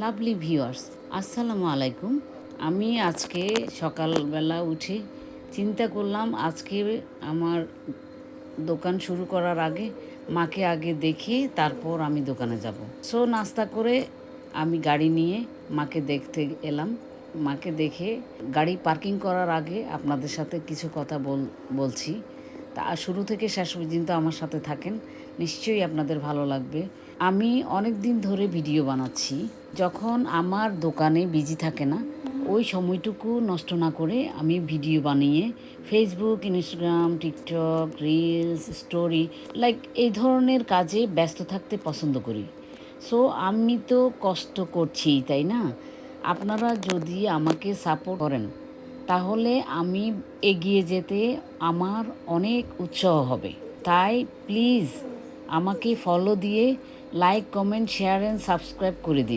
Lovely viewers, আসসালামু আলাইকুম। আমি আজকে সকালবেলা উঠে চিন্তা করলাম আজকে আমার দোকান শুরু করার আগে মাকে আগে দেখে তারপর আমি দোকানে যাব। সো নাস্তা করে আমি গাড়ি নিয়ে মাকে দেখতে এলাম। মাকে দেখে গাড়ি পার্কিং করার আগে আপনাদের সাথে কিছু কথা বলছি। তা শুরু থেকে শেষ পর্যন্ত আমার সাথে থাকেন, নিশ্চয়ই আপনাদের ভালো লাগবে। আমি অনেক দিন ধরে ভিডিও বানাচ্ছি। যখন আমার দোকানে বিজি থাকে না, ওই সময়টুকু নষ্ট না করে আমি ভিডিও বানিয়ে Facebook, Instagram, TikTok, reels, story এই ধরনের কাজে ব্যস্ত থাকতে পছন্দ করি। সো আমি তো কষ্ট করছি, তাই না? আপনারা যদি আমাকে সাপোর্ট করেন তাহলে আমি এগিয়ে যেতে আমার অনেক উৎসাহ হবে। তাই প্লিজ আমাকে ফলো দিয়ে like, comment, share and subscribe করে দিন।